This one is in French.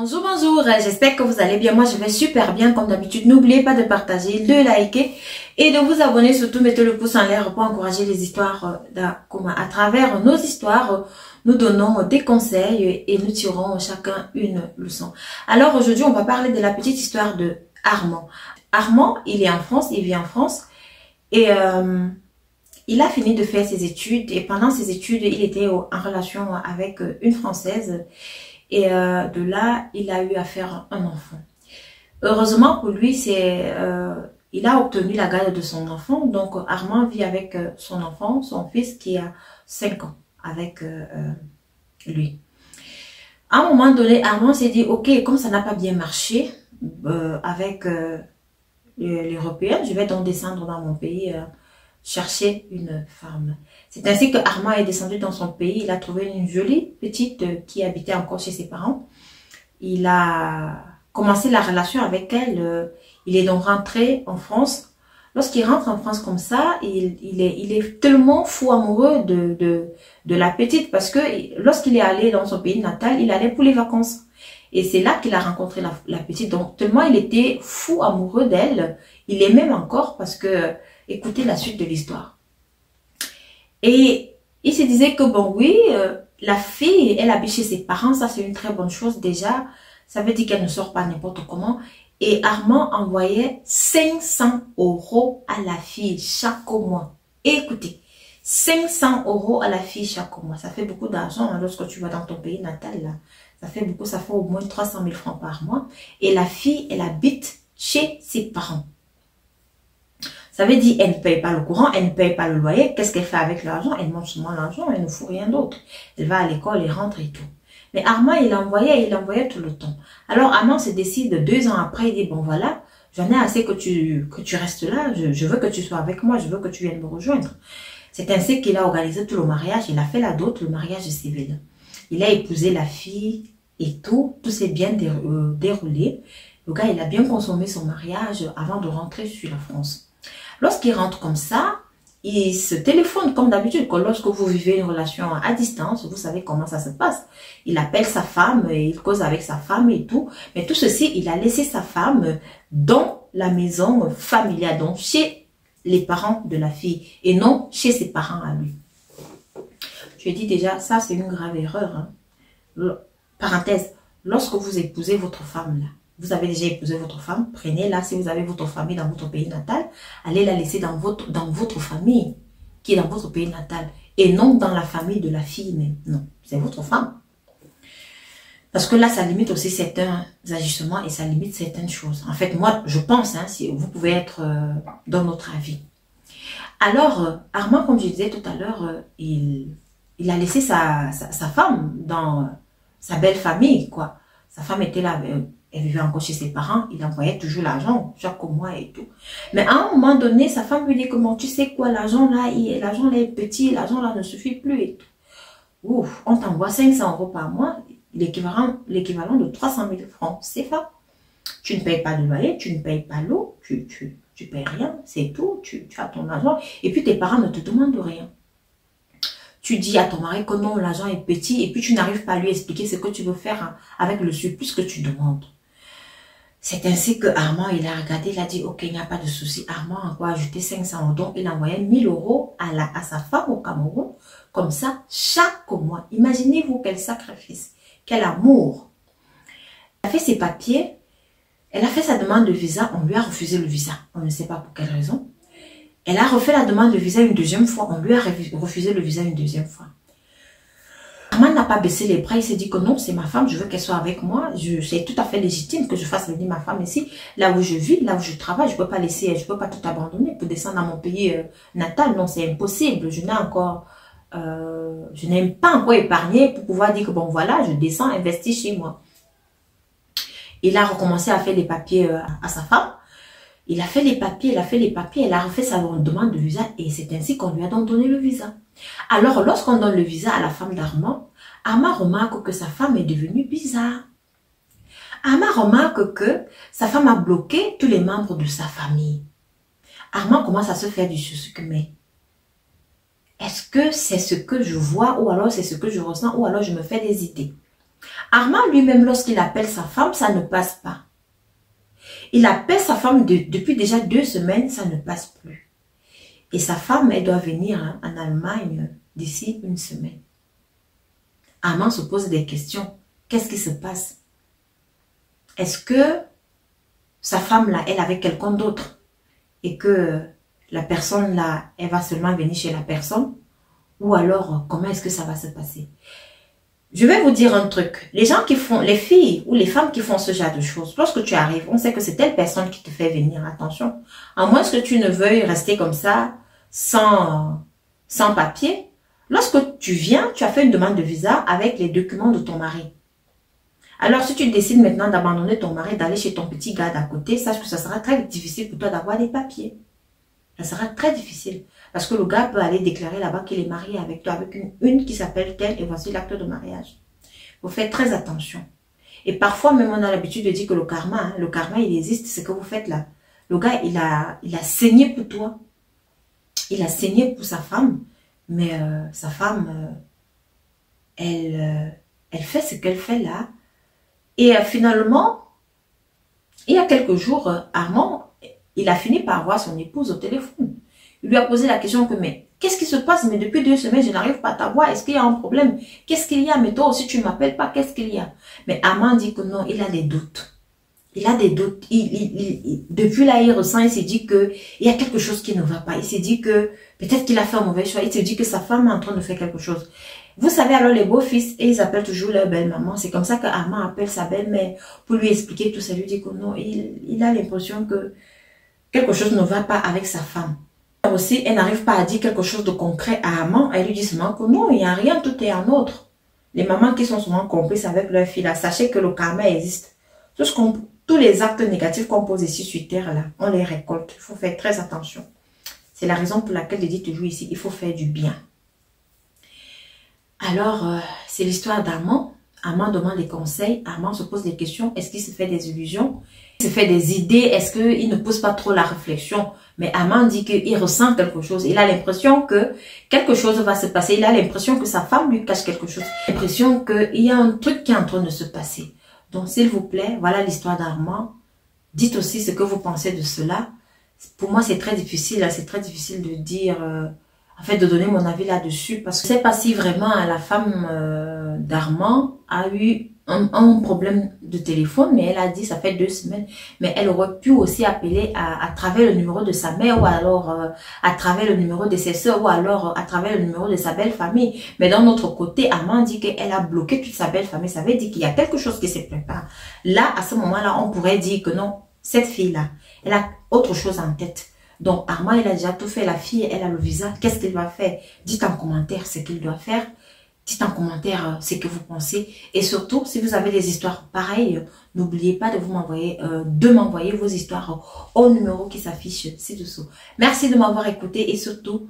Bonjour, bonjour, j'espère que vous allez bien. Moi, je vais super bien comme d'habitude. N'oubliez pas de partager, de liker et de vous abonner. Surtout, mettez le pouce en l'air pour encourager les histoires d'Akuma. À travers nos histoires, nous donnons des conseils et nous tirons chacun une leçon. Alors, aujourd'hui, on va parler de la petite histoire de Armand. Armand, il est en France, il vit en France et il a fini de faire ses études. Et pendant ses études, il était en relation avec une Française. Et de là, il a eu à faire un enfant. Heureusement pour lui, il a obtenu la garde de son enfant. Donc, Armand vit avec son enfant, son fils qui a 5 ans avec lui. À un moment donné, Armand s'est dit, ok, comme ça n'a pas bien marché avec l'Européen, je vais donc descendre dans mon pays chercher une femme. C'est ainsi que Armand est descendu dans son pays. Il a trouvé une jolie petite qui habitait encore chez ses parents. Il a commencé la relation avec elle. Il est donc rentré en France. Lorsqu'il rentre en France comme ça, il est tellement fou amoureux de la petite parce que lorsqu'il est allé dans son pays natal, il allait pour les vacances. Et c'est là qu'il a rencontré la petite. Donc, tellement il était fou amoureux d'elle. Il est même encore parce que, écoutez la suite de l'histoire. Et il se disait que bon oui, la fille, elle habite chez ses parents, ça c'est une très bonne chose déjà. Ça veut dire qu'elle ne sort pas n'importe comment. Et Armand envoyait 500 € à la fille chaque mois. Et écoutez, 500 € à la fille chaque mois. Ça fait beaucoup d'argent hein, lorsque tu vas dans ton pays natal. Là. Ça fait beaucoup, ça fait au moins 300 000 francs par mois. Et la fille, elle habite chez ses parents. Ça veut dire elle ne paye pas le courant, elle ne paye pas le loyer. Qu'est-ce qu'elle fait avec l'argent? Elle mange seulement l'argent, elle ne fout rien d'autre. Elle va à l'école, elle rentre et tout. Mais Armand, il envoyait tout le temps. Alors Armand se décide 2 ans après, il dit, bon voilà, j'en ai assez que tu restes là, je veux que tu sois avec moi, je veux que tu viennes me rejoindre. C'est ainsi qu'il a organisé tout le mariage, il a fait la dot, le mariage civil. Il a épousé la fille et tout s'est bien déroulé. Le gars, il a bien consommé son mariage avant de rentrer sur la France. Lorsqu'il rentre comme ça, il se téléphone comme d'habitude. Lorsque vous vivez une relation à distance, vous savez comment ça se passe. Il appelle sa femme, et il cause avec sa femme et tout. Mais tout ceci, il a laissé sa femme dans la maison familiale, donc chez les parents de la fille et non chez ses parents à lui. Je dis déjà, ça c'est une grave erreur. Hein. Parenthèse, lorsque vous épousez votre femme là, vous avez déjà épousé votre femme, prenez-la, si vous avez votre famille dans votre pays natal, allez la laisser dans votre famille, qui est dans votre pays natal, et non dans la famille de la fille même. Non, c'est votre femme. Parce que là, ça limite aussi certains agissements et ça limite certaines choses. En fait, moi, je pense, hein, si vous pouvez être dans notre avis. Alors, Armand, comme je disais tout à l'heure, il a laissé sa femme dans sa belle famille, quoi. Sa femme était là, elle vivait encore chez ses parents, il envoyait toujours l'argent chaque mois et tout. Mais à un moment donné, sa femme lui dit comment tu sais quoi, l'argent là est petit, l'argent là ne suffit plus et tout. Ouf, on t'envoie 500 € par mois, l'équivalent de 300 000 francs CFA. Tu ne payes pas de loyer, tu ne payes pas l'eau, tu payes rien, c'est tout, tu as ton argent et puis tes parents ne te demandent rien. Tu dis à ton mari que non, l'argent est petit et puis tu n'arrives pas à lui expliquer ce que tu veux faire avec le surplus que tu demandes. C'est ainsi que Armand, il a regardé, il a dit, ok, il n'y a pas de souci. Armand a quoi ajouter 500 €, donc il envoyait 1 000 € à sa femme au Cameroun, comme ça, chaque mois. Imaginez-vous quel sacrifice, quel amour. Elle a fait ses papiers, elle a fait sa demande de visa, on lui a refusé le visa, on ne sait pas pour quelle raison. Elle a refait la demande de visa une deuxième fois, on lui a refusé le visa une deuxième fois. Armand n'a pas baissé les bras, il s'est dit que non, c'est ma femme, je veux qu'elle soit avec moi. C'est tout à fait légitime que je fasse venir ma femme ici, là où je vis, là où je travaille. Je ne peux pas laisser, je peux pas tout abandonner pour descendre dans mon pays natal. Non, c'est impossible. Je n'ai pas encore épargné pour pouvoir dire que bon voilà, je descends, investis chez moi. Il a recommencé à faire les papiers à sa femme. Il a fait les papiers, elle a refait sa demande de visa et c'est ainsi qu'on lui a donc donné le visa. Alors, lorsqu'on donne le visa à la femme d'Armand, Armand remarque que sa femme est devenue bizarre. Armand remarque que sa femme a bloqué tous les membres de sa famille. Armand commence à se faire du souci que mais est-ce que c'est ce que je vois ou alors c'est ce que je ressens ou alors je me fais des idées? Armand lui-même, lorsqu'il appelle sa femme, ça ne passe pas. Il appelle sa femme depuis déjà 2 semaines, ça ne passe plus. Et sa femme, elle doit venir hein, en Allemagne d'ici 1 semaine. Armand se pose des questions. Qu'est-ce qui se passe? Est-ce que sa femme là, elle est avec quelqu'un d'autre et que la personne là, elle va seulement venir chez la personne? Ou alors, comment est-ce que ça va se passer? Je vais vous dire un truc. Les gens qui font, les filles ou les femmes qui font ce genre de choses, lorsque tu arrives, on sait que c'est telle personne qui te fait venir. Attention. À moins que tu ne veuilles rester comme ça, sans papier. Lorsque tu viens, tu as fait une demande de visa avec les documents de ton mari. Alors, si tu décides maintenant d'abandonner ton mari, d'aller chez ton petit gars d'à côté, sache que ça sera très difficile pour toi d'avoir des papiers. Ça sera très difficile. Parce que le gars peut aller déclarer là-bas qu'il est marié avec toi, avec une qui s'appelle telle, et voici l'acte de mariage. Il faut faire très attention. Et parfois, même on a l'habitude de dire que le karma il existe, c'est que vous faites là. Le gars, il a saigné pour toi. Il a saigné pour sa femme. Mais sa femme, elle fait ce qu'elle fait là. Et finalement, il y a quelques jours, Armand, il a fini par voir son épouse au téléphone. Il lui a posé la question que, mais qu'est-ce qui se passe? Mais depuis 2 semaines, je n'arrive pas à t'avoir. Est-ce qu'il y a un problème? Qu'est-ce qu'il y a? Mais toi aussi, tu ne m'appelles pas. Qu'est-ce qu'il y a? Mais Armand dit que non, il a des doutes. Il a des doutes. Depuis là, il ressent, il s'est dit que il y a quelque chose qui ne va pas. Il s'est dit que peut-être qu'il a fait un mauvais choix. Il s'est dit que sa femme est en train de faire quelque chose. Vous savez, alors les beaux-fils, et ils appellent toujours leur belle-maman. C'est comme ça que Armand appelle sa belle-mère pour lui expliquer tout ça. Il lui dit que non, il a l'impression que quelque chose ne va pas avec sa femme. Aussi, elle n'arrive pas à dire quelque chose de concret à Armand. Elle lui dit seulement que non, il n'y a rien, tout est en ordre. Les mamans qui sont souvent complices avec leur fille, là, sachez que le karma existe. Tous les actes négatifs qu'on pose ici sur terre, là, on les récolte. Il faut faire très attention. C'est la raison pour laquelle je dis toujours ici, il faut faire du bien. Alors, c'est l'histoire d'Armand. Armand demande des conseils. Armand se pose des questions. Est-ce qu'il se fait des illusions? Il se fait des idées? Est-ce qu'il ne pose pas trop la réflexion? Mais Armand dit qu'il ressent quelque chose. Il a l'impression que quelque chose va se passer. Il a l'impression que sa femme lui cache quelque chose. Il a l'impression qu'il y a un truc qui est en train de se passer. Donc, s'il vous plaît, voilà l'histoire d'Armand. Dites aussi ce que vous pensez de cela. Pour moi, c'est très difficile. C'est très difficile de dire... en fait, de donner mon avis là-dessus. Parce que je ne sais pas si vraiment la femme d'Armand a eu un problème de téléphone, mais elle a dit, ça fait 2 semaines, mais elle aurait pu aussi appeler à travers le numéro de sa mère, ou alors à travers le numéro de ses soeurs, ou alors à travers le numéro de sa belle famille. Mais d'un autre côté, Armand dit qu'elle a bloqué toute sa belle famille. Ça veut dire qu'il y a quelque chose qui se prépare. Là, à ce moment-là, on pourrait dire que non, cette fille-là, elle a autre chose en tête. Donc, Armand, il a déjà tout fait. La fille, elle a le visa. Qu'est-ce qu'il va faire? Dites en commentaire ce qu'il doit faire. Dites en commentaire ce que vous pensez. Et surtout, si vous avez des histoires pareilles, n'oubliez pas de m'envoyer vos histoires au numéro qui s'affiche ci-dessous. Merci de m'avoir écouté et surtout,